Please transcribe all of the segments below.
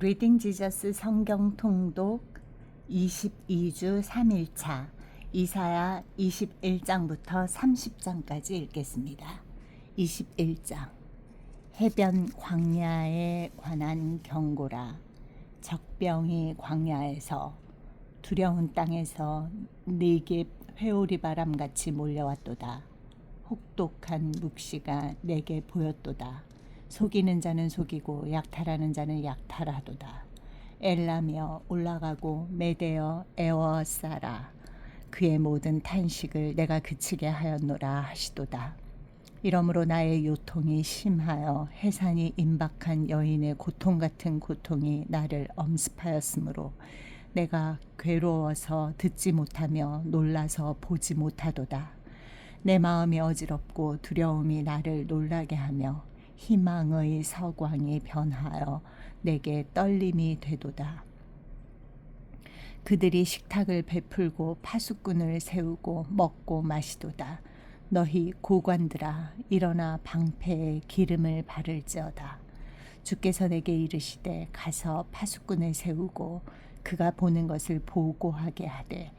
리딩 지저스 성경 통독 22주 3일차 이사야 21장부터 30장까지 읽겠습니다. 21장 해변 광야에 관한 경고라. 적병이 광야에서 두려운 땅에서 네겝 회오리 바람같이 몰려왔도다. 혹독한 묵시가 내게 보였도다. 속이는 자는 속이고 약탈하는 자는 약탈하도다. 엘라며 올라가고 메대어 에워싸라. 그의 모든 탄식을 내가 그치게 하였노라 하시도다. 이러므로 나의 요통이 심하여 해산이 임박한 여인의 고통 같은 고통이 나를 엄습하였으므로 내가 괴로워서 듣지 못하며 놀라서 보지 못하도다. 내 마음이 어지럽고 두려움이 나를 놀라게 하며 희망의 서광이 변하여 내게 떨림이 되도다. 그들이 식탁을 베풀고 파수꾼을 세우고 먹고 마시도다. 너희 고관들아 일어나 방패에 기름을 바를지어다. 주께서 내게 이르시되 가서 파수꾼을 세우고 그가 보는 것을 보고하게 하되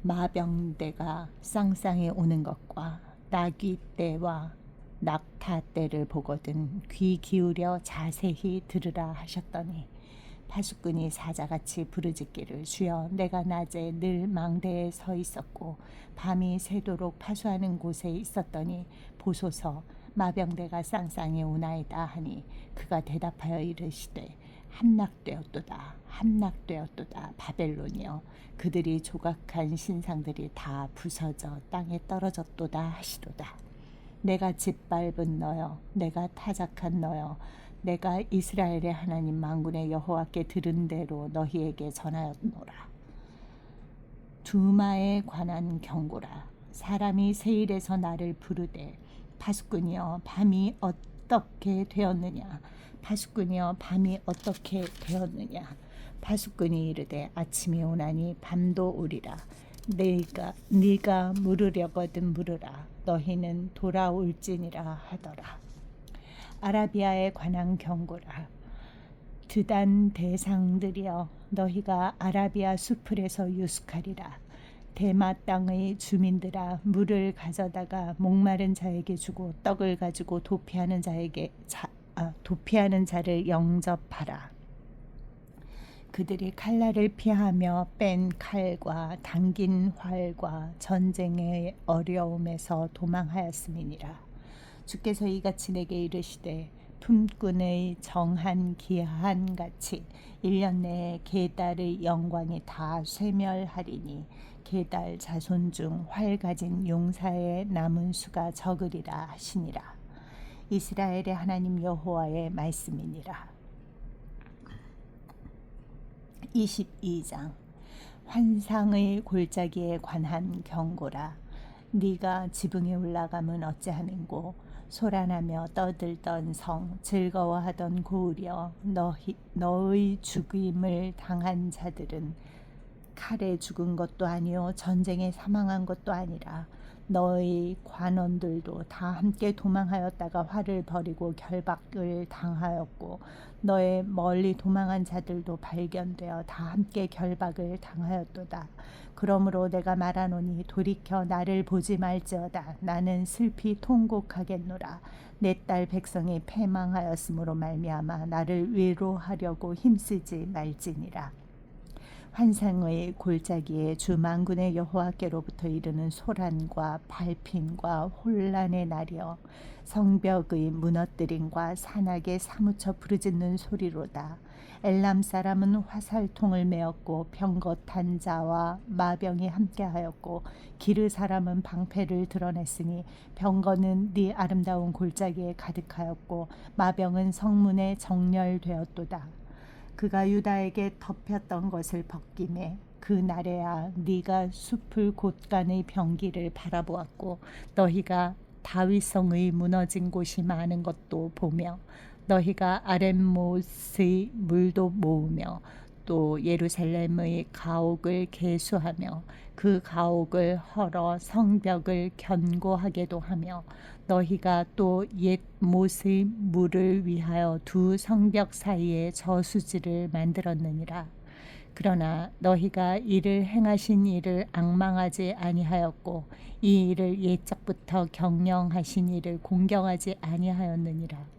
마병대가 쌍쌍이 오는 것과 나귀 떼와 낙타 떼를 보거든 귀 기울여 자세히 들으라 하셨더니 파수꾼이 사자같이 부르짖기를 주여 내가 낮에 늘 망대에 서 있었고 밤이 새도록 파수하는 곳에 있었더니 보소서 마병대가 쌍쌍이 오나이다 하니 그가 대답하여 이르시되 함락되었도다 함락되었도다 바벨론이여 그들이 조각한 신상들이 다 부서져 땅에 떨어졌도다 하시도다. 내가 짓밟은 너여 내가 타작한 너여 내가 이스라엘의 하나님 만군의 여호와께 들은 대로 너희에게 전하였노라. 두마에 관한 경고라. 사람이 세일에서 나를 부르되 파수꾼이여 밤이 어떻게 되었느냐 파수꾼이여 밤이 어떻게 되었느냐 파수꾼이 이르되 아침이 오나니 밤도 오리라. 네가 물으려거든 물으라. 너희는 돌아올지니라 하더라. 아라비아에 관한 경고라. 드단 대상들이여 너희가 아라비아 수풀에서 유숙하리라. 대마 땅의 주민들아 물을 가져다가 목마른 자에게 주고 떡을 가지고 도피하는 자를 영접하라. 그들이 칼날을 피하며 뺀 칼과 당긴 활과 전쟁의 어려움에서 도망하였음이니라. 주께서 이같이 내게 이르시되 품꾼의 정한 기한같이 1년 내에 게달의 영광이 다 쇠멸하리니 게달 자손 중 활 가진 용사의 남은 수가 적으리라 하시니라. 이스라엘의 하나님 여호와의 말씀이니라. 22장 환상의 골짜기에 관한 경고라. 네가 지붕에 올라가면 어찌하는고 소란하며 떠들던 성 즐거워하던 고을이여 너의 죽임을 당한 자들은 칼에 죽은 것도 아니요 전쟁에 사망한 것도 아니라 너의 관원들도 다 함께 도망하였다가 활을 버리고 결박을 당하였고 너의 멀리 도망한 자들도 발견되어 다 함께 결박을 당하였도다. 그러므로 내가 말하노니 돌이켜 나를 보지 말지어다. 나는 슬피 통곡하겠노라. 내 딸 백성이 패망하였으므로 말미암아 나를 위로하려고 힘쓰지 말지니라. 환상의 골짜기에 주 만군의 여호와께로부터 이르는 소란과 발핀과 혼란의 날이여 성벽의 무너뜨림과 산악에 사무쳐 부르짖는 소리로다. 엘람 사람은 화살통을 메었고 병거탄 자와 마병이 함께하였고 기르 사람은 방패를 드러냈으니 병거는 네 아름다운 골짜기에 가득하였고 마병은 성문에 정렬되었도다. 그가 유다에게 덮였던 것을 벗기매 그 날에야 네가 숲을 곳간의 병기를 바라보았고 너희가 다윗성의 무너진 곳이 많은 것도 보며 너희가 아랫못의 물도 모으며 또 예루살렘의 가옥을 계수하며 그 가옥을 헐어 성벽을 견고하게도 하며 너희가 또 옛 못의 물을 위하여 두 성벽 사이에 저수지를 만들었느니라. 그러나 너희가 이를 행하신 이를 앙망하지 아니하였고 이 일을 옛적부터 경영하신 이를 공경하지 아니하였느니라.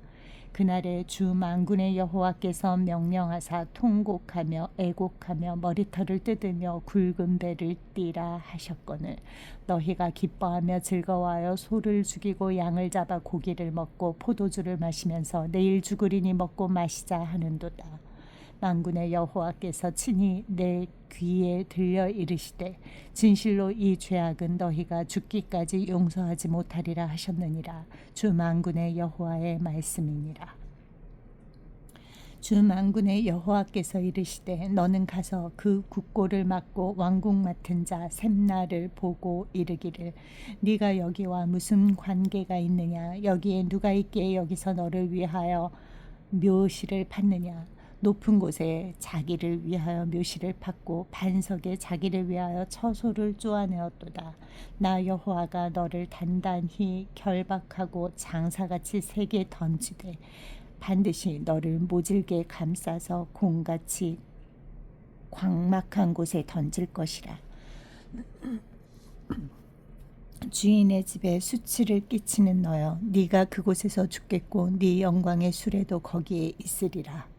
그날에 주 만군의 여호와께서 명령하사 통곡하며 애곡하며 머리털을 뜯으며 굵은 배를 띠라 하셨거늘 너희가 기뻐하며 즐거워하여 소를 죽이고 양을 잡아 고기를 먹고 포도주를 마시면서 내일 죽으리니 먹고 마시자 하는도다. 만군의 여호와께서 친히 내 귀에 들려 이르시되 진실로 이 죄악은 너희가 죽기까지 용서하지 못하리라 하셨느니라. 주 만군의 여호와의 말씀이니라. 주 만군의 여호와께서 이르시되 너는 가서 그 국고를 맡고 왕국 맡은 자 셈나를 보고 이르기를 네가 여기와 무슨 관계가 있느냐 여기에 누가 있기에 여기서 너를 위하여 묘시를 팠느냐 높은 곳에 자기를 위하여 묘시를 팠고 반석에 자기를 위하여 처소를 쪼아내었도다. 나 여호와가 너를 단단히 결박하고 장사같이 세게 던지되 반드시 너를 모질게 감싸서 공같이 광막한 곳에 던질 것이라. 주인의 집에 수치를 끼치는 너여 네가 그곳에서 죽겠고 네 영광의 수레도 거기에 있으리라.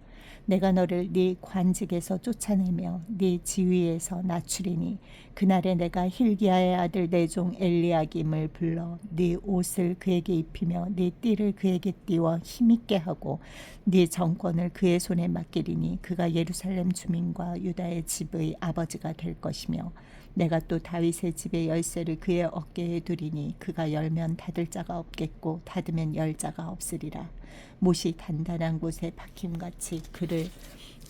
내가 너를 네 관직에서 쫓아내며 네 지위에서 낮추리니 그날에 내가 힐기야의 아들 내 종 엘리야김을 불러 네 옷을 그에게 입히며 네 띠를 그에게 띄워 힘있게 하고 네 정권을 그의 손에 맡기리니 그가 예루살렘 주민과 유다의 집의 아버지가 될 것이며 내가 또 다윗의 집의 열쇠를 그의 어깨에 두리니 그가 열면 닫을 자가 없겠고 닫으면 열 자가 없으리라. 못이 단단한 곳에 박힘같이 그를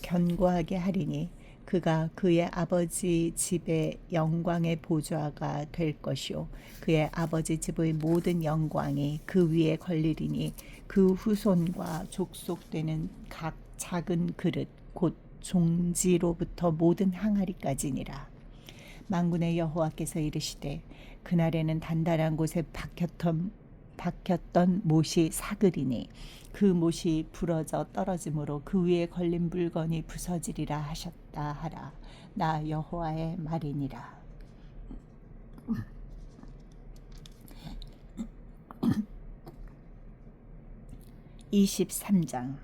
견고하게 하리니 그가 그의 아버지 집의 영광의 보좌가 될 것이요 그의 아버지 집의 모든 영광이 그 위에 걸리리니 그 후손과 족속되는 각 작은 그릇 곧 종지로부터 모든 항아리까지니라. 만군의 여호와께서 이르시되 그날에는 단단한 곳에 박혔던 못이 사그리니 그 못이 부러져 떨어짐으로 그 위에 걸린 물건이 부서지리라 하셨다 하라. 나 여호와의 말이니라. (23장)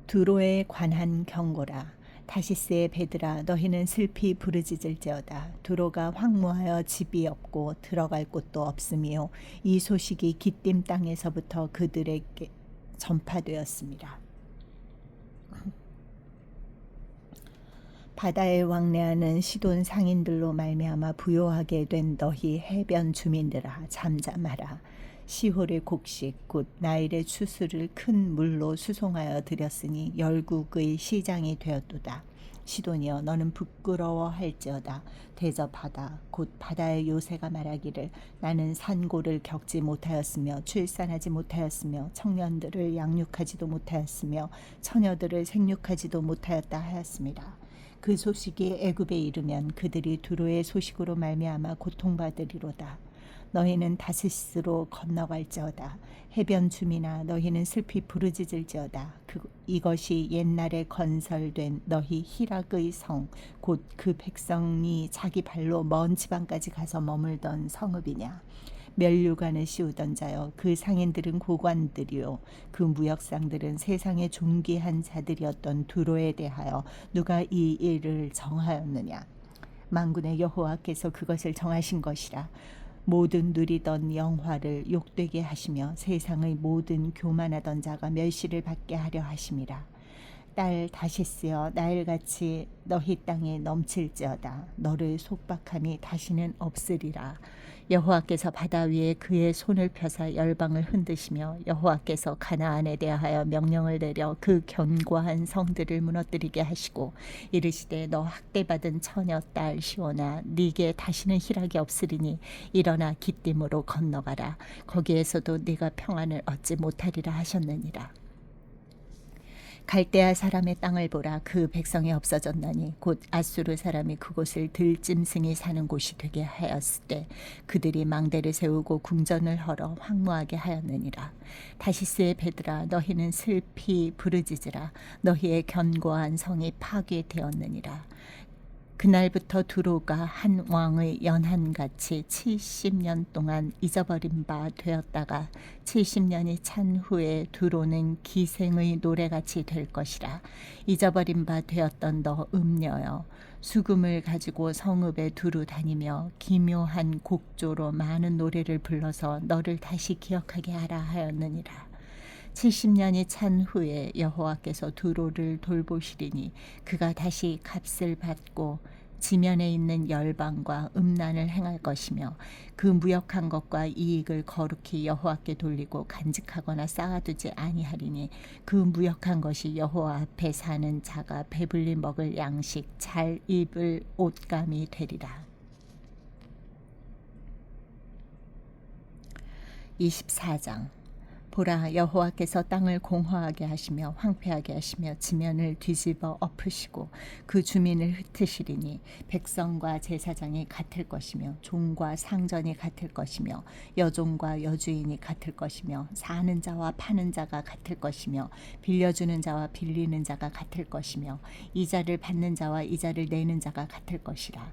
두로에 관한 경고라. 다시스의 배들아 너희는 슬피 부르짖을지어다. 두로가 황무하여 집이 없고 들어갈 곳도 없으며 이 소식이 기띔 땅에서부터 그들에게 전파되었습니다. 바다에 왕래하는 시돈 상인들로 말미암아 부요하게 된 너희 해변 주민들아 잠잠하라. 시홀의 곡식 곧 나일의 추수를 큰 물로 수송하여 들였으니 열국의 시장이 되었도다. 시돈이여 너는 부끄러워할지어다. 대접하다 곧 바다의 요새가 말하기를 나는 산고를 겪지 못하였으며 출산하지 못하였으며 청년들을 양육하지도 못하였으며 처녀들을 생육하지도 못하였다 하였습니다. 그 소식이 애굽에 이르면 그들이 두로의 소식으로 말미암아 고통받으리로다. 너희는 다시스로 건너갈지어다. 해변 주민아 너희는 슬피 부르짖을지어다. 이것이 옛날에 건설된 너희 히락의 성 곧 그 백성이 자기 발로 먼 지방까지 가서 머물던 성읍이냐. 멸류관을 씌우던 자여 그 상인들은 고관들이요 그 무역상들은 세상의 존귀한 자들이었던 두로에 대하여 누가 이 일을 정하였느냐. 만군의 여호와께서 그것을 정하신 것이라. 모든 누리던 영화를 욕되게 하시며 세상의 모든 교만하던 자가 멸시를 받게 하려 하심이라. 딸 다시스여 나일같이 너희 땅에 넘칠지어다. 너를 속박함이 다시는 없으리라. 여호와께서 바다 위에 그의 손을 펴사 열방을 흔드시며 여호와께서 가나안에 대하여 명령을 내려 그 견고한 성들을 무너뜨리게 하시고 이르시되 너 학대받은 처녀 딸 시온아 네게 다시는 희락이 없으리니 일어나 기띔으로 건너가라. 거기에서도 네가 평안을 얻지 못하리라 하셨느니라. 갈대아 사람의 땅을 보라. 그 백성이 없어졌나니 곧 아수르 사람이 그곳을 들짐승이 사는 곳이 되게 하였으되 그들이 망대를 세우고 궁전을 헐어 황무하게 하였느니라. 다시스의 배들아, 너희는 슬피 부르짖으라. 너희의 견고한 성이 파괴되었느니라. 그날부터 두로가 한 왕의 연한같이 70년 동안 잊어버린 바 되었다가 70년이 찬 후에 두로는 기생의 노래같이 될 것이라. 잊어버린 바 되었던 너 음녀여, 수금을 가지고 성읍에 두루 다니며 기묘한 곡조로 많은 노래를 불러서 너를 다시 기억하게 하라 하였느니라. 70년이 찬 후에 여호와께서 두로를 돌보시리니 그가 다시 값을 받고 지면에 있는 열방과 음란을 행할 것이며 그 무역한 것과 이익을 거룩히 여호와께 돌리고 간직하거나 쌓아두지 아니하리니 그 무역한 것이 여호와 앞에 사는 자가 배불리 먹을 양식 잘 입을 옷감이 되리라. 24장. 보라, 여호와께서 땅을 공허하게 하시며 황폐하게 하시며 지면을 뒤집어 엎으시고 그 주민을 흩으시리니 백성과 제사장이 같을 것이며 종과 상전이 같을 것이며 여종과 여주인이 같을 것이며 사는 자와 파는 자가 같을 것이며 빌려주는 자와 빌리는 자가 같을 것이며 이자를 받는 자와 이자를 내는 자가 같을 것이라.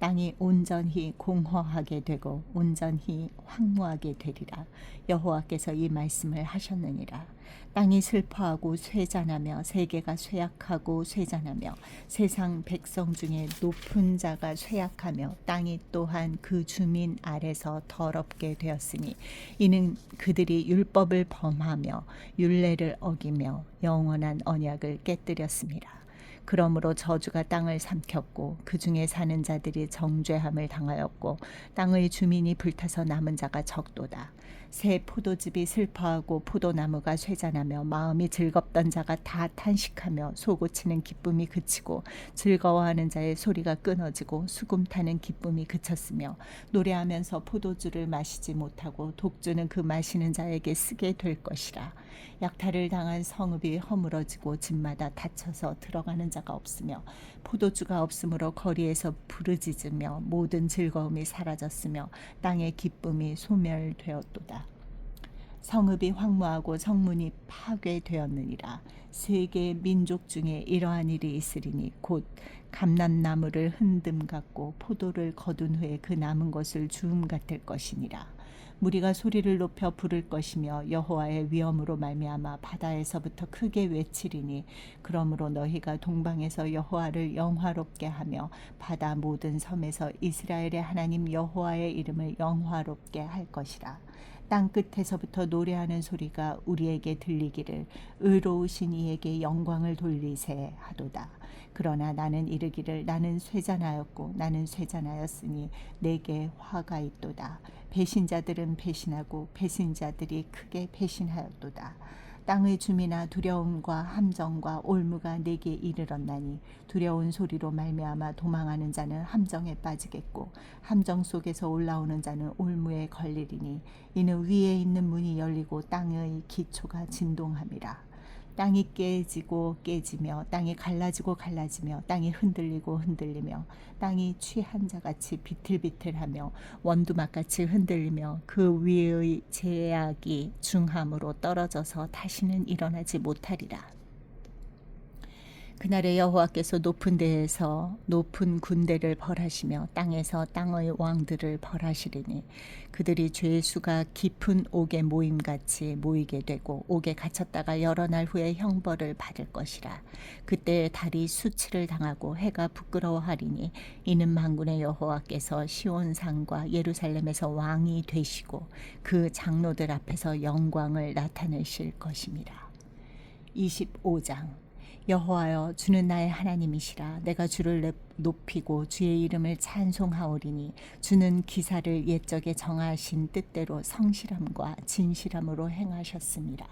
땅이 온전히 공허하게 되고 온전히 황무하게 되리라. 여호와께서 이 말씀을 하셨느니라. 땅이 슬퍼하고 쇠잔하며 세계가 쇠약하고 쇠잔하며 세상 백성 중에 높은 자가 쇠약하며 땅이 또한 그 주민 아래서 더럽게 되었으니 이는 그들이 율법을 범하며 율례를 어기며 영원한 언약을 깨뜨렸습니다. 그러므로 저주가 땅을 삼켰고 그 중에 사는 자들이 정죄함을 당하였고 땅의 주민이 불타서 남은 자가 적도다. 새 포도즙이 슬퍼하고 포도나무가 쇠잔하며 마음이 즐겁던 자가 다 탄식하며 소고치는 기쁨이 그치고 즐거워하는 자의 소리가 끊어지고 수금 타는 기쁨이 그쳤으며 노래하면서 포도주를 마시지 못하고 독주는 그 마시는 자에게 쓰게 될 것이라. 약탈을 당한 성읍이 허물어지고 집마다 닫혀서 들어가는 자가 없으며 포도주가 없으므로 거리에서 부르짖으며 모든 즐거움이 사라졌으며 땅의 기쁨이 소멸되었도다. 성읍이 황무하고 성문이 파괴되었느니라. 세계 민족 중에 이러한 일이 있으리니 곧 감람나무를 흔듦 같고 포도를 거둔 후에 그 남은 것을 주움 같을 것이니라. 무리가 소리를 높여 부를 것이며 여호와의 위엄으로 말미암아 바다에서부터 크게 외치리니 그러므로 너희가 동방에서 여호와를 영화롭게 하며 바다 모든 섬에서 이스라엘의 하나님 여호와의 이름을 영화롭게 할 것이라. 땅 끝에서부터 노래하는 소리가 우리에게 들리기를 의로우신 이에게 영광을 돌리세 하도다. 그러나 나는 이르기를 나는 쇠잔하였고 나는 쇠잔하였으니 내게 화가 있도다. 배신자들은 배신하고 배신자들이 크게 배신하였도다. 땅의 주민아, 두려움과 함정과 올무가 내게 이르렀나니 두려운 소리로 말미암아 도망하는 자는 함정에 빠지겠고 함정 속에서 올라오는 자는 올무에 걸리리니 이는 위에 있는 문이 열리고 땅의 기초가 진동함이라. 땅이 깨지고 깨지며 땅이 갈라지고 갈라지며 땅이 흔들리고 흔들리며 땅이 취한 자같이 비틀비틀하며 원두막같이 흔들리며 그 위의 제약이 중함으로 떨어져서 다시는 일어나지 못하리라. 그날에 여호와께서 높은 데에서 높은 군대를 벌하시며 땅에서 땅의 왕들을 벌하시리니 그들이 죄의 수가 깊은 옥의 모임같이 모이게 되고 옥에 갇혔다가 여러 날 후에 형벌을 받을 것이라. 그때 달이 수치를 당하고 해가 부끄러워하리니 이는 만군의 여호와께서 시온산과 예루살렘에서 왕이 되시고 그 장로들 앞에서 영광을 나타내실 것입니다. 25장. 여호와여, 주는 나의 하나님이시라. 내가 주를 높이고 주의 이름을 찬송하오리니 주는 기사를 옛적에 정하신 뜻대로 성실함과 진실함으로 행하셨습니다.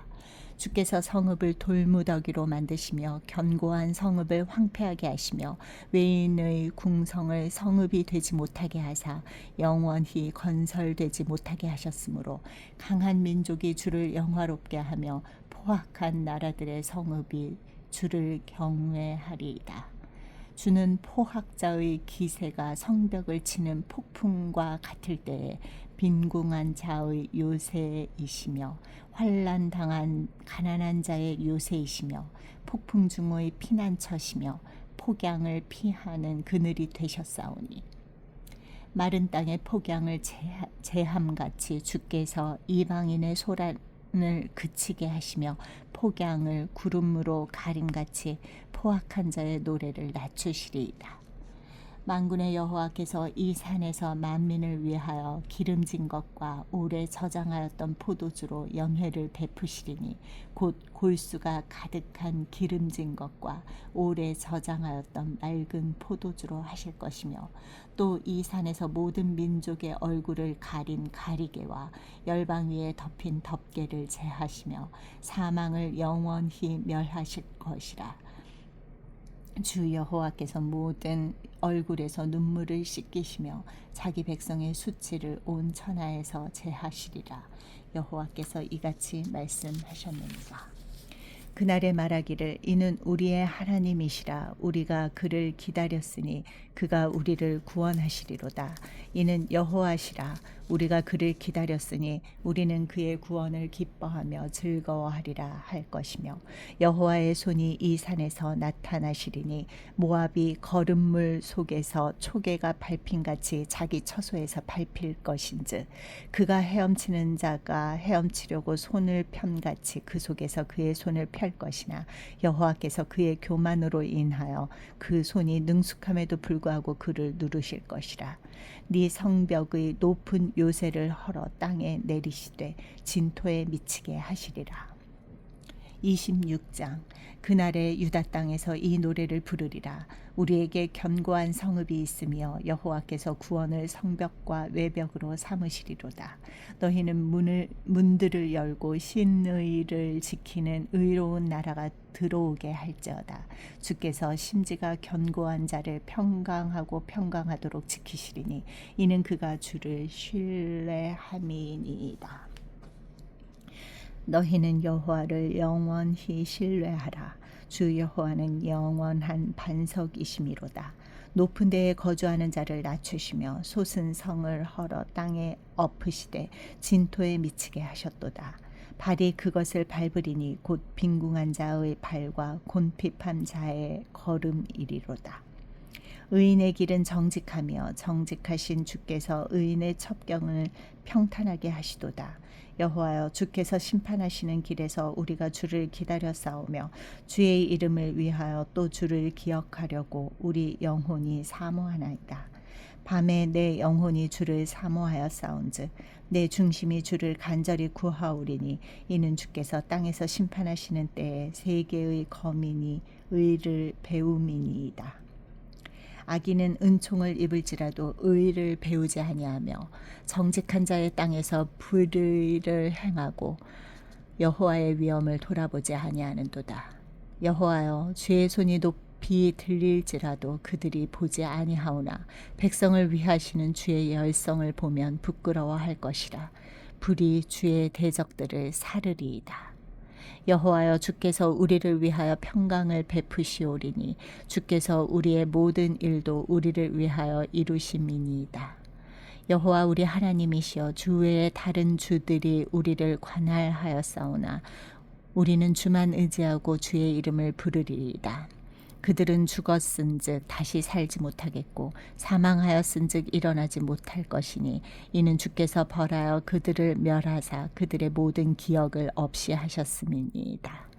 주께서 성읍을 돌무더기로 만드시며 견고한 성읍을 황폐하게 하시며 외인의 궁성을 성읍이 되지 못하게 하사 영원히 건설되지 못하게 하셨으므로 강한 민족이 주를 영화롭게 하며 포악한 나라들의 성읍이 주를 경외하리이다. 주는 포학자의 기세가 성벽을 치는 폭풍과 같을 때에 빈궁한 자의 요새이시며 환난 당한 가난한 자의 요새이시며 폭풍 중의 피난처시며 폭양을 피하는 그늘이 되셨사오니 마른 땅에 폭양을 제함같이 주께서 이방인의 소란을 그치게 하시며 폭양을 구름으로 가림같이 포악한 자의 노래를 낮추시리이다. 만군의 여호와께서 이 산에서 만민을 위하여 기름진 것과 오래 저장하였던 포도주로 영회를 베푸시리니 곧 골수가 가득한 기름진 것과 오래 저장하였던 맑은 포도주로 하실 것이며 또 이 산에서 모든 민족의 얼굴을 가린 가리개와 열방 위에 덮인 덮개를 제하시며 사망을 영원히 멸하실 것이라. 주 여호와께서 모든 얼굴에서 눈물을 씻기시며 자기 백성의 수치를 온 천하에서 제하시리라. 여호와께서 이같이 말씀하셨느니라. 그날에 말하기를 이는 우리의 하나님이시라. 우리가 그를 기다렸으니 그가 우리를 구원하시리로다. 이는 여호와시라. 우리가 그를 기다렸으니 우리는 그의 구원을 기뻐하며 즐거워하리라 할 것이며 여호와의 손이 이 산에서 나타나시리니 모압이 거름물 속에서 초계가 밟힌같이 자기 처소에서 밟힐 것인즉 그가 헤엄치는 자가 헤엄치려고 손을 편같이 그 속에서 그의 손을 펼 것이나 여호와께서 그의 교만으로 인하여 그 손이 능숙함에도 불구하고 그를 누르실 것이라. 네 성벽의 높은 요새를 헐어 땅에 내리시되 진토에 미치게 하시리라. 26장. 그날에 유다 땅에서 이 노래를 부르리라. 우리에게 견고한 성읍이 있으며 여호와께서 구원을 성벽과 외벽으로 삼으시리로다. 너희는 문들을 열고 신의를 지키는 의로운 나라가 들어오게 할지어다. 주께서 심지가 견고한 자를 평강하고 평강하도록 지키시리니 이는 그가 주를 신뢰함이니이다. 너희는 여호와를 영원히 신뢰하라. 주 여호와는 영원한 반석이시미로다. 높은 데에 거주하는 자를 낮추시며 솟은 성을 헐어 땅에 엎으시되 진토에 미치게 하셨도다. 발이 그것을 밟으리니 곧 빈궁한 자의 발과 곤핍한 자의 걸음이리로다. 의인의 길은 정직하며 정직하신 주께서 의인의 첩경을 평탄하게 하시도다. 여호와여, 주께서 심판하시는 길에서 우리가 주를 기다려 싸우며 주의 이름을 위하여 또 주를 기억하려고 우리 영혼이 사모하나이다. 밤에 내 영혼이 주를 사모하여 싸운즉 내 중심이 주를 간절히 구하오리니 이는 주께서 땅에서 심판하시는 때에 세계의 거민이 의를 배움이니이다. 악인은 은총을 입을지라도 의를 배우지 아니하며 정직한 자의 땅에서 불의를 행하고 여호와의 위엄을 돌아보지 아니하는도다. 여호와여, 주의 손이 높이 들릴지라도 그들이 보지 아니하오나 백성을 위하시는 주의 열성을 보면 부끄러워할 것이라. 불이 주의 대적들을 사르리이다. 여호와여, 주께서 우리를 위하여 평강을 베푸시오리니 주께서 우리의 모든 일도 우리를 위하여 이루심이니이다. 여호와 우리 하나님이시여, 주 외에 다른 주들이 우리를 관할하였사오나 우리는 주만 의지하고 주의 이름을 부르리이다. 그들은 죽었은즉 다시 살지 못하겠고 사망하였은즉 일어나지 못할 것이니 이는 주께서 벌하여 그들을 멸하사 그들의 모든 기억을 없이 하셨음이니이다.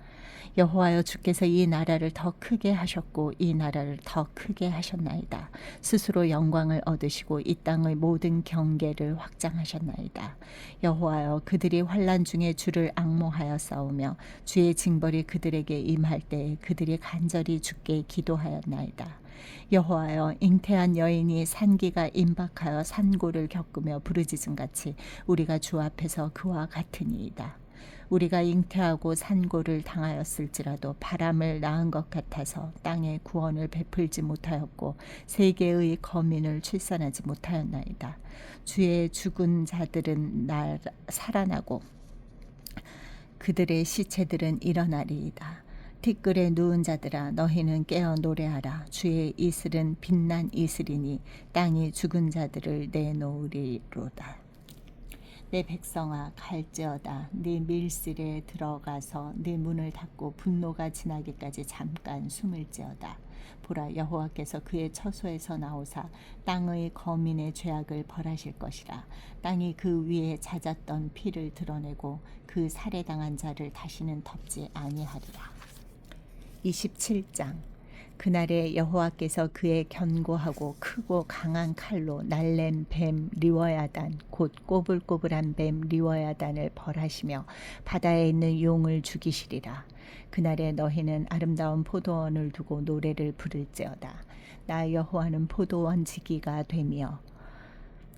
여호와여, 주께서 이 나라를 더 크게 하셨고 이 나라를 더 크게 하셨나이다. 스스로 영광을 얻으시고 이 땅의 모든 경계를 확장하셨나이다. 여호와여, 그들이 환난 중에 주를 앙모하여 싸우며 주의 징벌이 그들에게 임할 때에 그들이 간절히 주께 기도하였나이다. 여호와여, 잉태한 여인이 산기가 임박하여 산고를 겪으며 부르짖음같이 우리가 주 앞에서 그와 같으니이다. 우리가 잉태하고 산고를 당하였을지라도 바람을 낳은 것 같아서 땅에 구원을 베풀지 못하였고 세계의 거민을 출산하지 못하였나이다. 주의 죽은 자들은 살아나고 그들의 시체들은 일어나리이다. 티끌에 누운 자들아 너희는 깨어 노래하라. 주의 이슬은 빛난 이슬이니 땅이 죽은 자들을 내놓으리로다. 내 백성아 갈지어다. 네 밀실에 들어가서 네 문을 닫고 분노가 지나기까지 잠깐 숨을지어다. 보라 여호와께서 그의 처소에서 나오사 땅의 거민의 죄악을 벌하실 것이라. 땅이 그 위에 잦았던 피를 드러내고 그 살해당한 자를 다시는 덮지 아니하리라. 27장. 그날에 여호와께서 그의 견고하고 크고 강한 칼로 날랜 뱀 리워야단 곧 꼬불꼬불한 뱀 리워야단을 벌하시며 바다에 있는 용을 죽이시리라. 그날에 너희는 아름다운 포도원을 두고 노래를 부를지어다. 나 여호와는 포도원 지기가 되며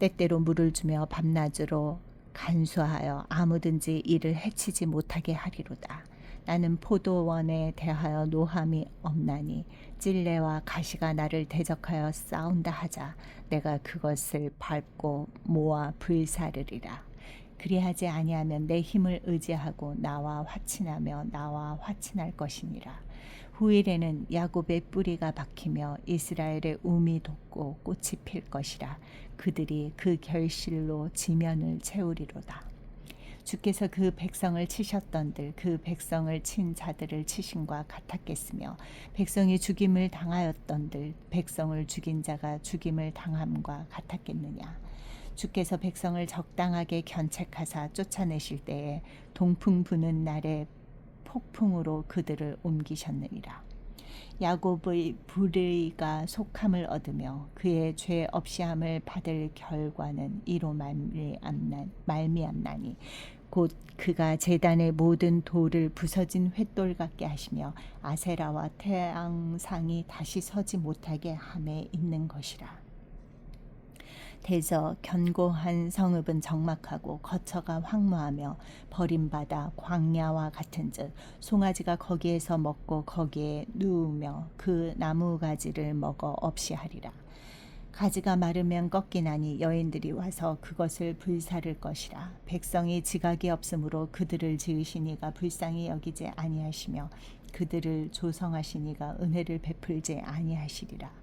때때로 물을 주며 밤낮으로 간수하여 아무든지 이를 해치지 못하게 하리로다. 나는 포도원에 대하여 노함이 없나니 찔레와 가시가 나를 대적하여 싸운다 하자 내가 그것을 밟고 모아 불사르리라. 그리하지 아니하면 내 힘을 의지하고 나와 화친하며 나와 화친할 것이니라. 후일에는 야곱의 뿌리가 박히며 이스라엘의 움이 돋고 꽃이 필 것이라. 그들이 그 결실로 지면을 채우리로다. 주께서 그 백성을 치셨던들 그 백성을 친 자들을 치심과 같았겠으며 백성이 죽임을 당하였던들 백성을 죽인 자가 죽임을 당함과 같았겠느냐. 주께서 백성을 적당하게 견책하사 쫓아내실 때에 동풍 부는 날에 폭풍으로 그들을 옮기셨느니라. 야곱의 불의가 속함을 얻으며 그의 죄 없이함을 받을 결과는 이로 말미암나니 곧 그가 제단의 모든 돌을 부서진 횃돌 같게 하시며 아세라와 태양상이 다시 서지 못하게 함에 있는 것이라. 대저 견고한 성읍은 적막하고 거처가 황무하며 버림받아 광야와 같은즉 송아지가 거기에서 먹고 거기에 누우며 그 나무가지를 먹어 없이 하리라. 가지가 마르면 꺾이나니 여인들이 와서 그것을 불사를 것이라. 백성이 지각이 없으므로 그들을 지으신 이가 불쌍히 여기지 아니하시며 그들을 조성하신 이가 은혜를 베풀지 아니하시리라.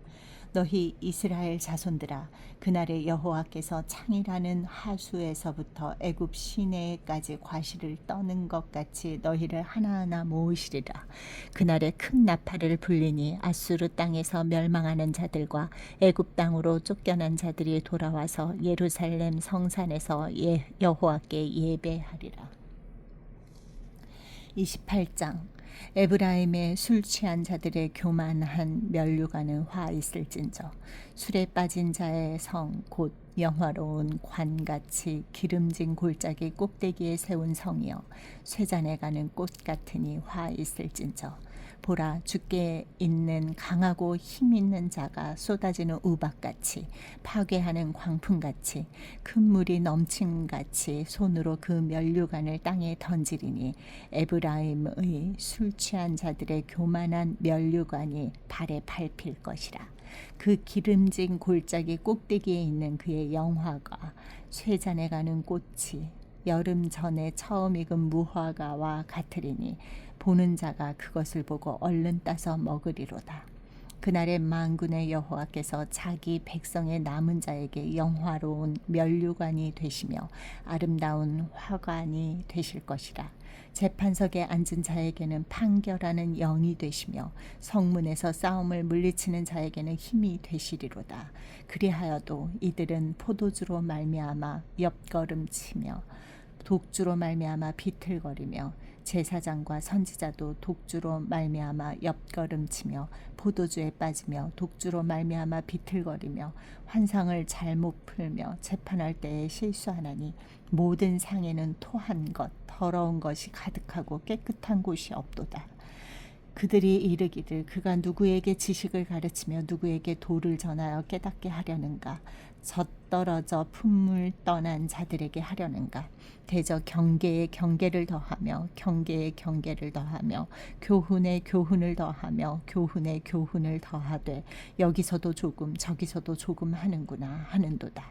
너희 이스라엘 자손들아 그날에 여호와께서 창이라는 하수에서부터 애굽 시내까지 과실을 떠는 것 같이 너희를 하나하나 모으시리라. 그날에 큰 나팔을 불리니 아수르 땅에서 멸망하는 자들과 애굽 땅으로 쫓겨난 자들이 돌아와서 예루살렘 성산에서 여호와께 예배하리라. 28장. 에브라임의 술 취한 자들의 교만한 면류관은 화 있을진저 술에 빠진 자의 성 곧 영화로운 관같이 기름진 골짜기 꼭대기에 세운 성이여 쇠잔에 가는 꽃 같으니 화 있을진저 보라 주께 있는 강하고 힘 있는 자가 쏟아지는 우박같이 파괴하는 광풍같이 큰 물이 넘침같이 손으로 그 면류관을 땅에 던지리니 에브라임의 술 취한 자들의 교만한 면류관이 발에 밟힐 것이라. 그 기름진 골짜기 꼭대기에 있는 그의 영화가 쇠잔에 가는 꽃이 여름 전에 처음 익은 무화과와 같으리니 보는 자가 그것을 보고 얼른 따서 먹으리로다. 그날에 만군의 여호와께서 자기 백성의 남은 자에게 영화로운 면류관이 되시며 아름다운 화관이 되실 것이라. 재판석에 앉은 자에게는 판결하는 영이 되시며 성문에서 싸움을 물리치는 자에게는 힘이 되시리로다. 그리하여도 이들은 포도주로 말미암아 옆걸음치며 독주로 말미암아 비틀거리며 제사장과 선지자도 독주로 말미암아 옆걸음치며 포도주에 빠지며 독주로 말미암아 비틀거리며 환상을 잘못 풀며 재판할 때에 실수하나니 모든 상에는 토한 것 더러운 것이 가득하고 깨끗한 곳이 없도다. 그들이 이르기를 그가 누구에게 지식을 가르치며 누구에게 도를 전하여 깨닫게 하려는가. 젖떨어져 품을 떠난 자들에게 하려는가. 대저 경계에 경계를 더하며 경계에 경계를 더하며 교훈에 교훈을 더하며 교훈에 교훈을 더하되 여기서도 조금 저기서도 조금 하는구나 하는도다.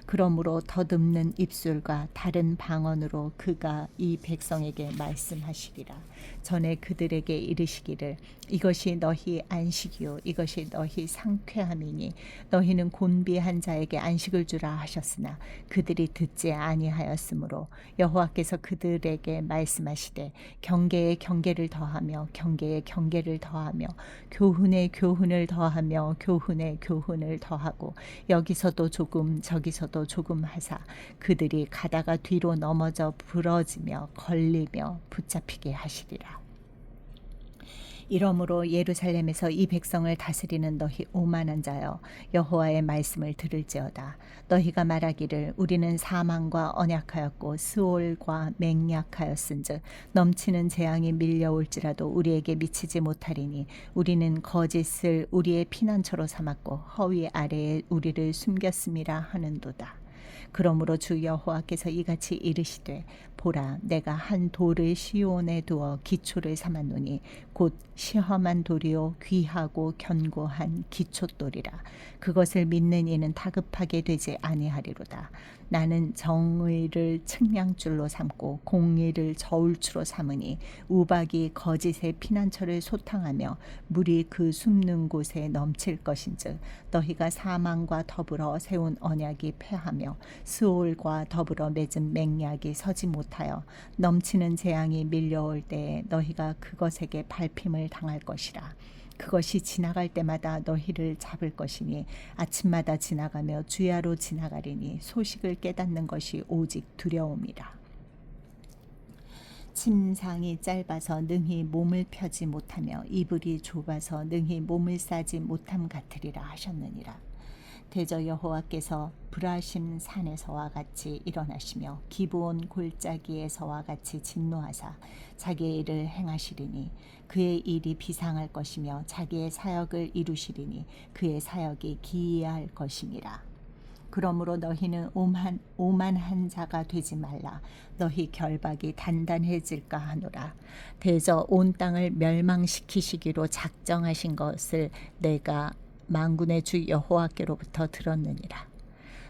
그러므로 더듬는 입술과 다른 방언으로 그가 이 백성에게 말씀하시리라. 전에 그들에게 이르시기를 이것이 너희 안식이요 이것이 너희 상쾌함이니 너희는 곤비한 자에게 안식을 주라 하셨으나 그들이 듣지 아니하였으므로 여호와께서 그들에게 말씀하시되 경계에 경계를 더하며 경계에 경계를 더하며 교훈에 교훈을 더하며 교훈에 교훈을 더하고 여기서도 조금 저기서도 조금 하사 그들이 가다가 뒤로 넘어져 부러지며 걸리며 붙잡히게 하시리라. 이러므로 예루살렘에서 이 백성을 다스리는 너희 오만한 자여 여호와의 말씀을 들을지어다. 너희가 말하기를 우리는 사망과 언약하였고 스올과 맹약하였은즉 넘치는 재앙이 밀려올지라도 우리에게 미치지 못하리니 우리는 거짓을 우리의 피난처로 삼았고 허위 아래에 우리를 숨겼음이라 하는도다. 그러므로 주 여호와께서 이같이 이르시되 보라 내가 한 돌을 시온에 두어 기초를 삼았노니 곧 시험한 돌이요 귀하고 견고한 기초돌이라. 그것을 믿는 이는 다급하게 되지 아니하리로다. 나는 정의를 측량줄로 삼고 공의를 저울추로 삼으니 우박이 거짓의 피난처를 소탕하며 물이 그 숨는 곳에 넘칠 것인즉 너희가 사망과 더불어 세운 언약이 패하며 스올과 더불어 맺은 맹약이 서지 못하여 넘치는 재앙이 밀려올 때에 너희가 그것에게 밟힘을 당할 것이라. 그것이 지나갈 때마다 너희를 잡을 것이니 아침마다 지나가며 주야로 지나가리니 소식을 깨닫는 것이 오직 두려움이라. 침상이 짧아서 능히 몸을 펴지 못하며 이불이 좁아서 능히 몸을 싸지 못함 같으리라 하셨느니라. 대저 여호와께서 브라심 산에서와 같이 일어나시며 기브온 골짜기에서와 같이 진노하사 자기의 일을 행하시리니 그의 일이 비상할 것이며 자기의 사역을 이루시리니 그의 사역이 기이할 것임이라. 그러므로 너희는 오만한 자가 되지 말라. 너희 결박이 단단해질까 하노라. 대저 온 땅을 멸망시키시기로 작정하신 것을 내가 만군의 주 여호와께로부터 들었느니라.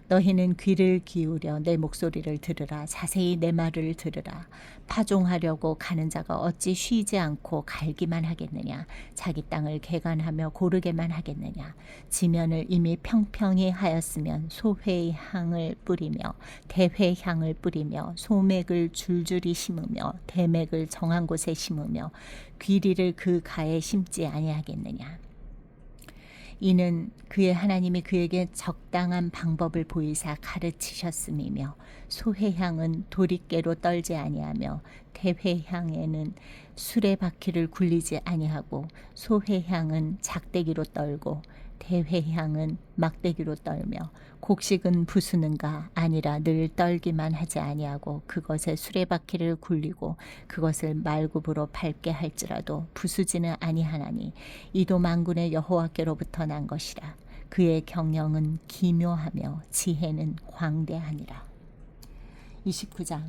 너희는 귀를 기울여 내 목소리를 들으라. 자세히 내 말을 들으라. 파종하려고 가는 자가 어찌 쉬지 않고 갈기만 하겠느냐. 자기 땅을 개간하며 고르게만 하겠느냐. 지면을 이미 평평히 하였으면 소회의 향을 뿌리며 대회 향을 뿌리며 소맥을 줄줄이 심으며 대맥을 정한 곳에 심으며 귀리를 그 가에 심지 아니하겠느냐. 이는 그의 하나님이 그에게 적당한 방법을 보이사 가르치셨음이며 소회향은 도리깨로 떨지 아니하며 대회향에는 수레바퀴를 굴리지 아니하고 소회향은 작대기로 떨고 대회향은 막대기로 떨며 곡식은 부수는가 아니라 늘 떨기만 하지 아니하고 그것에 수레바퀴를 굴리고 그것을 말굽으로 밟게 할지라도 부수지는 아니하나니 이도 만군의 여호와께로부터 난 것이라. 그의 경영은 기묘하며 지혜는 광대하니라. 29장.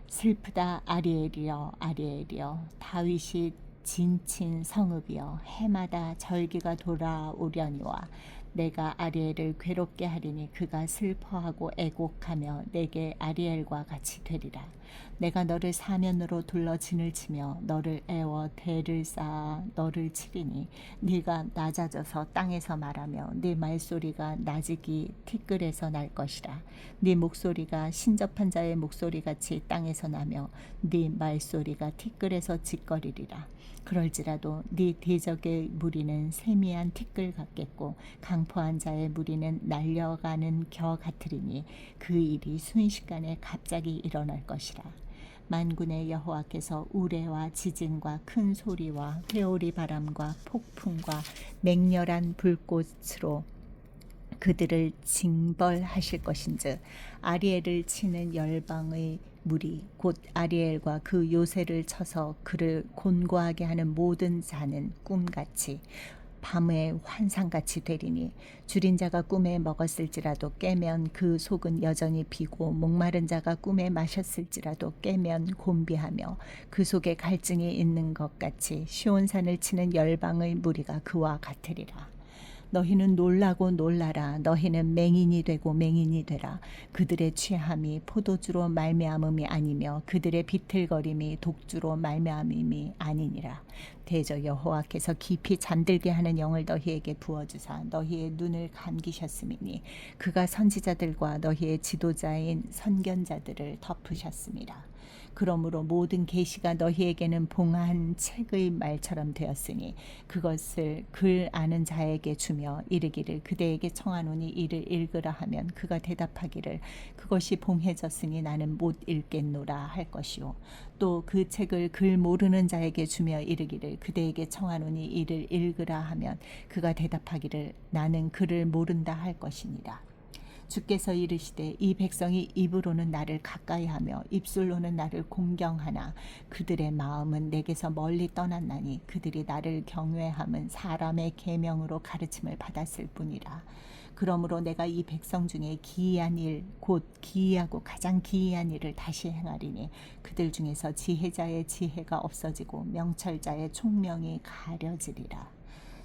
슬프다 아리엘이여 아리엘이여 다윗이 진친 성읍이여 해마다 절기가 돌아오려니와 내가 아리엘을 괴롭게 하리니 그가 슬퍼하고 애곡하며 내게 아리엘과 같이 되리라. 내가 너를 사면으로 둘러 진을 치며 너를 애워 대를 쌓아 너를 치리니 네가 낮아져서 땅에서 말하며 네 말소리가 나직이 티끌에서 날 것이라. 네 목소리가 신접한 자의 목소리같이 땅에서 나며 네 말소리가 티끌에서 짓거리리라. 그럴지라도 네 대적의 무리는 세미한 티끌 같겠고 강포한 자의 무리는 날려가는 겨 같으리니 그 일이 순식간에 갑자기 일어날 것이라. 만군의 여호와께서 우레와 지진과 큰 소리와 회오리 바람과 폭풍과 맹렬한 불꽃으로 그들을 징벌하실 것인즉 아리엘을 치는 열방의 무리 곧 아리엘과 그 요새를 쳐서 그를 곤고하게 하는 모든 자는 꿈같이 밤의 환상같이 되리니 줄인 자가 꿈에 먹었을지라도 깨면 그 속은 여전히 비고 목마른 자가 꿈에 마셨을지라도 깨면 곤비하며 그 속에 갈증이 있는 것 같이 시온산을 치는 열방의 무리가 그와 같으리라. 너희는 놀라고 놀라라. 너희는 맹인이 되고 맹인이 되라. 그들의 취함이 포도주로 말미암음이 아니며 그들의 비틀거림이 독주로 말미암음이 아니니라. 대저 여호와께서 깊이 잠들게 하는 영을 너희에게 부어주사 너희의 눈을 감기셨음이니 그가 선지자들과 너희의 지도자인 선견자들을 덮으셨습니다. 그러므로 모든 계시가 너희에게는 봉한 책의 말처럼 되었으니 그것을 글 아는 자에게 주며 이르기를 그대에게 청하노니 이를 읽으라 하면 그가 대답하기를 그것이 봉해졌으니 나는 못 읽겠노라 할 것이요 또 그 책을 글 모르는 자에게 주며 이르기를 그대에게 청하노니 이를 읽으라 하면 그가 대답하기를 나는 글을 모른다 할 것이니라. 주께서 이르시되 이 백성이 입으로는 나를 가까이하며 입술로는 나를 공경하나 그들의 마음은 내게서 멀리 떠났나니 그들이 나를 경외함은 사람의 계명으로 가르침을 받았을 뿐이라. 그러므로 내가 이 백성 중에 기이한 일 곧 기이하고 가장 기이한 일을 다시 행하리니 그들 중에서 지혜자의 지혜가 없어지고 명철자의 총명이 가려지리라.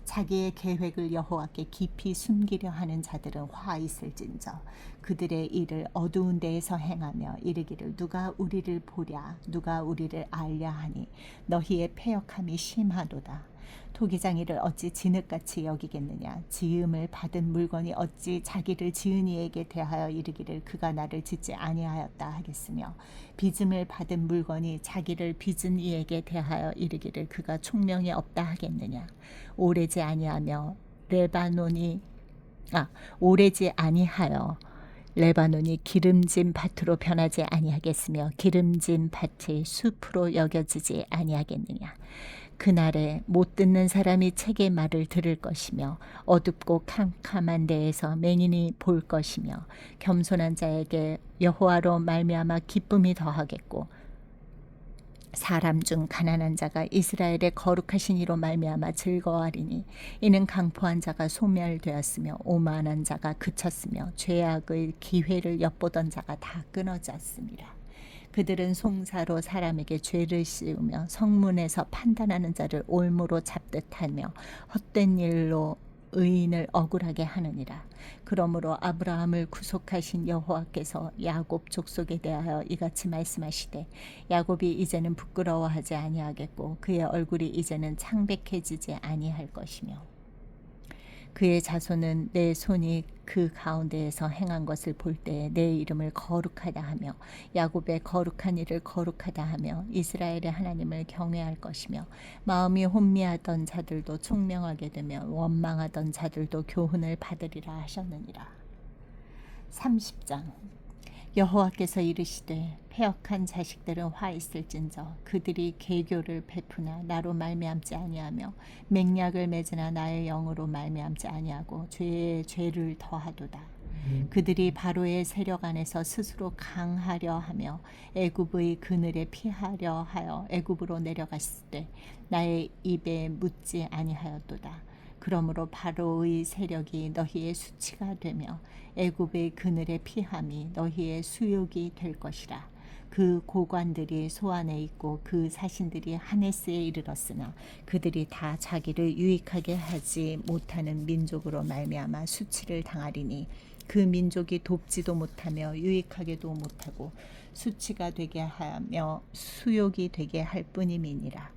자기의 계획을 여호와께 깊이 숨기려 하는 자들은 화 있을진저 그들의 일을 어두운 데에서 행하며 이르기를 누가 우리를 보랴 누가 우리를 알랴 하니 너희의 패역함이 심하도다. 토기장이를 어찌 진흙같이 여기겠느냐 지음을 받은 물건이 어찌 자기를 지은 이에게 대하여 이르기를 그가 나를 짓지 아니하였다 하겠으며 빚음을 받은 물건이 자기를 빚은 이에게 대하여 이르기를 그가 총명이 없다 하겠느냐 오래지 아니하며 오래지 아니하여 레바논이 기름진 밭으로 변하지 아니하겠으며 기름진 밭이 숲으로 여겨지지 아니하겠느냐. 그날에 못 듣는 사람이 책의 말을 들을 것이며 어둡고 캄캄한 데에서 맹인이 볼 것이며 겸손한 자에게 여호와로 말미암아 기쁨이 더하겠고 사람 중 가난한 자가 이스라엘의 거룩하신 이로 말미암아 즐거워하리니 이는 강포한 자가 소멸되었으며 오만한 자가 그쳤으며 죄악의 기회를 엿보던 자가 다 끊어졌습니다. 그들은 송사로 사람에게 죄를 씌우며 성문에서 판단하는 자를 올무로 잡듯 하며 헛된 일로 의인을 억울하게 하느니라. 그러므로 아브라함을 구속하신 여호와께서 야곱 족속에 대하여 이같이 말씀하시되 야곱이 이제는 부끄러워하지 아니하겠고 그의 얼굴이 이제는 창백해지지 아니할 것이며 그의 자손은 내 손이 그 가운데에서 행한 것을 볼 때 내 이름을 거룩하다 하며 야곱의 거룩한 일을 거룩하다 하며 이스라엘의 하나님을 경외할 것이며 마음이 혼미하던 자들도 총명하게 되며 원망하던 자들도 교훈을 받으리라 하셨느니라. 30장 여호와께서 이르시되 패역한 자식들은 화 있을진저 그들이 계교를 베푸나 나로 말미암지 아니하며 맹약을 맺으나 나의 영으로 말미암지 아니하고 죄에 죄를 더하도다. 그들이 바로의 세력 안에서 스스로 강하려 하며 애굽의 그늘에 피하려 하여 애굽으로 내려갔을 때 나의 입에 묻지 아니하였도다. 그러므로 바로의 세력이 너희의 수치가 되며 애굽의 그늘에 피함이 너희의 수욕이 될 것이라. 그 고관들이 소안에 있고 그 사신들이 하네스에 이르렀으나 그들이 다 자기를 유익하게 하지 못하는 민족으로 말미암아 수치를 당하리니 그 민족이 돕지도 못하며 유익하게도 못하고 수치가 되게 하며 수욕이 되게 할 뿐임이니라.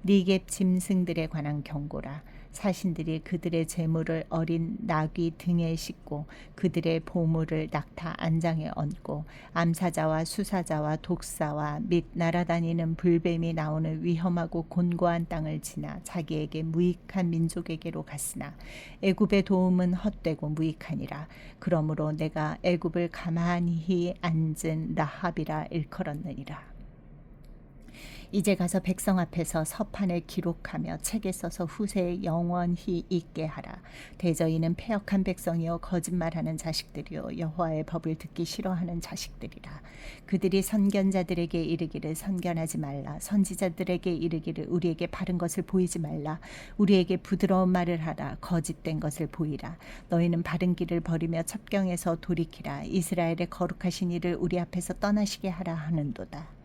니겝 짐승들에 관한 경고라. 사신들이 그들의 재물을 어린 나귀 등에 싣고 그들의 보물을 낙타 안장에 얹고 암사자와 수사자와 독사와 및 날아다니는 불뱀이 나오는 위험하고 곤고한 땅을 지나 자기에게 무익한 민족에게로 갔으나 애굽의 도움은 헛되고 무익하니라. 그러므로 내가 애굽을 가만히 앉은 라합이라 일컬었느니라. 이제 가서 백성 앞에서 서판을 기록하며 책에 써서 후세에 영원히 있게 하라. 대저 이는 패역한 백성이요 거짓말하는 자식들이요 여호와의 법을 듣기 싫어하는 자식들이라. 그들이 선견자들에게 이르기를 선견하지 말라. 선지자들에게 이르기를 우리에게 바른 것을 보이지 말라. 우리에게 부드러운 말을 하라. 거짓된 것을 보이라. 너희는 바른 길을 버리며 첩경에서 돌이키라. 이스라엘의 거룩하신 이를 우리 앞에서 떠나시게 하라 하는도다.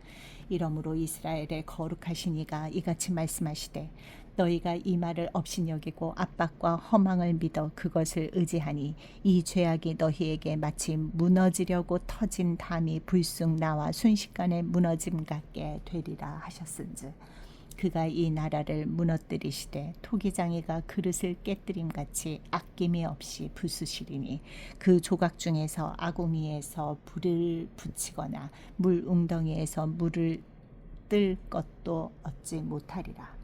이러므로 이스라엘의 거룩하신 이가 이같이 말씀하시되 너희가 이 말을 업신여기고 압박과 허망을 믿어 그것을 의지하니 이 죄악이 너희에게 마치 무너지려고 터진 담이 불쑥 나와 순식간에 무너짐 같게 되리라 하셨은즉 그가 이 나라를 무너뜨리시되 토기장이가 그릇을 깨뜨림같이 아낌이 없이 부수시리니 그 조각 중에서 아궁이에서 불을 붙이거나 물 웅덩이에서 물을 뜰 것도 얻지 못하리라.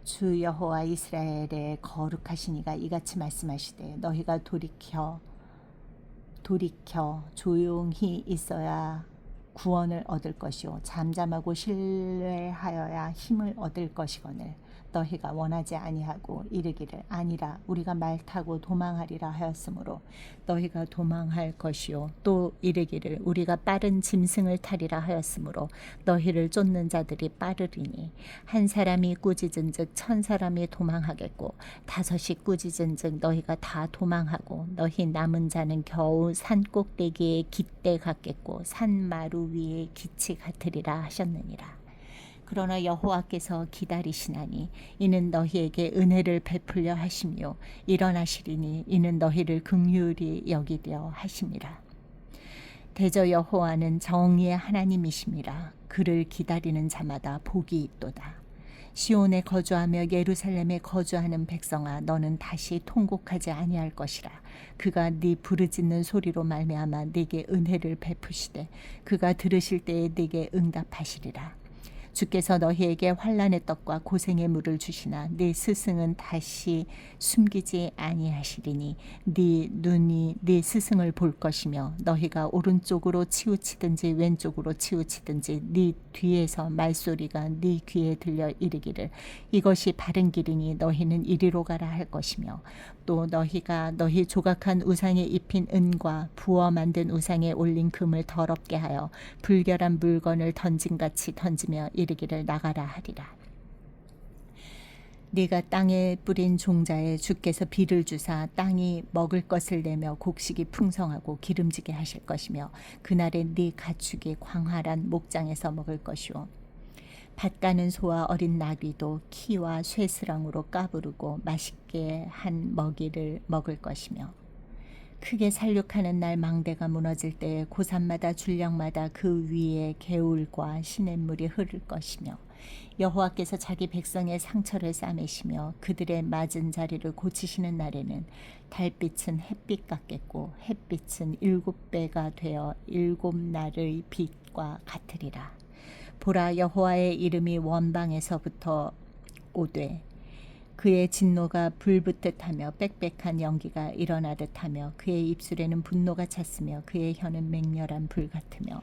주 여호와 이스라엘의 거룩하신 이가 이같이 말씀하시되 너희가 돌이켜 조용히 있어야 구원을 얻을 것이요 잠잠하고 신뢰하여야 힘을 얻을 것이거늘 너희가 원하지 아니하고 이르기를 아니라 우리가 말 타고 도망하리라 하였으므로 너희가 도망할 것이요 또 이르기를 우리가 빠른 짐승을 타리라 하였으므로 너희를 쫓는 자들이 빠르리니 한 사람이 꾸짖은즉 1000사람이 도망하겠고 5이 꾸짖은즉 너희가 다 도망하고 너희 남은 자는 겨우 산 꼭대기에 깃대 같겠고 산 마루 위에 기치 같으리라 하셨느니라. 그러나 여호와께서 기다리시나니 이는 너희에게 은혜를 베풀려 하심이요 일어나시리니 이는 너희를 긍휼히 여기려 하심이라. 대저 여호와는 정의의 하나님이심이라. 그를 기다리는 자마다 복이 있도다. 시온에 거주하며 예루살렘에 거주하는 백성아 너는 다시 통곡하지 아니할 것이라. 그가 네 부르짖는 소리로 말미암아 네게 은혜를 베푸시되 그가 들으실 때에 네게 응답하시리라. 주께서 너희에게 환난의 떡과 고생의 물을 주시나 네 스승은 다시 숨기지 아니하시리니 네 눈이 네 스승을 볼 것이며 너희가 오른쪽으로 치우치든지 왼쪽으로 치우치든지 네 뒤에서 말소리가 네 귀에 들려 이르기를 이것이 바른 길이니 너희는 이리로 가라 할 것이며 또 너희가 너희 조각한 우상에 입힌 은과 부어 만든 우상에 올린 금을 더럽게 하여 불결한 물건을 던짐같이 던지며 이르기를 나가라 하리라. 네가 땅에 뿌린 종자에 주께서 비를 주사 땅이 먹을 것을 내며 곡식이 풍성하고 기름지게 하실 것이며 그날에 네 가축이 광활한 목장에서 먹을 것이요 밭 가는 소와 어린 나귀도 키와 쇠스랑으로 까부르고 맛있게 한 먹이를 먹을 것이며 크게 살육하는 날 망대가 무너질 때에 고산마다 줄량마다 그 위에 개울과 시냇물이 흐를 것이며 여호와께서 자기 백성의 상처를 싸매시며 그들의 맞은 자리를 고치시는 날에는 달빛은 햇빛 같겠고 햇빛은 7배가 되어 7날의 빛과 같으리라. 보라 여호와의 이름이 원방에서부터 오되 그의 진노가 불붙듯 하며 빽빽한 연기가 일어나듯 하며 그의 입술에는 분노가 찼으며 그의 혀는 맹렬한 불 같으며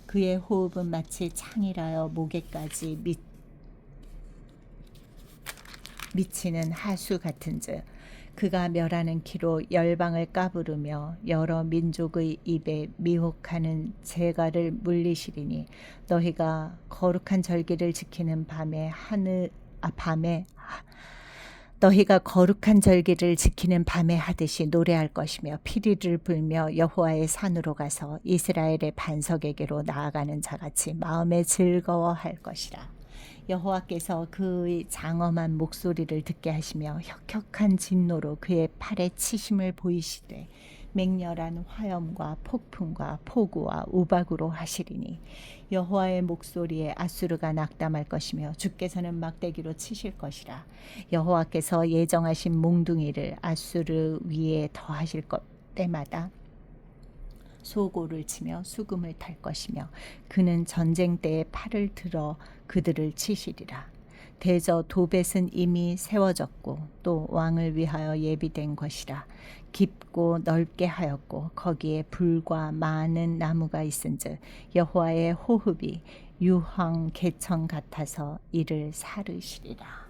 그의 호흡은 마치 창이라여 목에까지 미치는 하수 같은즉 그가 멸하는 키로 열방을 까부르며 여러 민족의 입에 미혹하는 재갈을 물리시리니 너희가 거룩한 절기를 지키는 너희가 거룩한 절기를 지키는 밤에 하듯이 노래할 것이며 피리를 불며 여호와의 산으로 가서 이스라엘의 반석에게로 나아가는 자같이 마음에 즐거워할 것이라. 여호와께서 그의 장엄한 목소리를 듣게 하시며 혁혁한 진노로 그의 팔에 치심을 보이시되 맹렬한 화염과 폭풍과 폭우와 우박으로 하시리니 여호와의 목소리에 아수르가 낙담할 것이며 주께서는 막대기로 치실 것이라. 여호와께서 예정하신 몽둥이를 아수르 위에 더하실 때마다 소고를 치며 수금을 탈 것이며 그는 전쟁 때에 팔을 들어 그들을 치시리라. 대저 도벳은 이미 세워졌고 또 왕을 위하여 예비된 것이라. 깊고 넓게 하였고 거기에 불과 많은 나무가 있은즉 여호와의 호흡이 유황 개천 같아서 이를 사르시리라.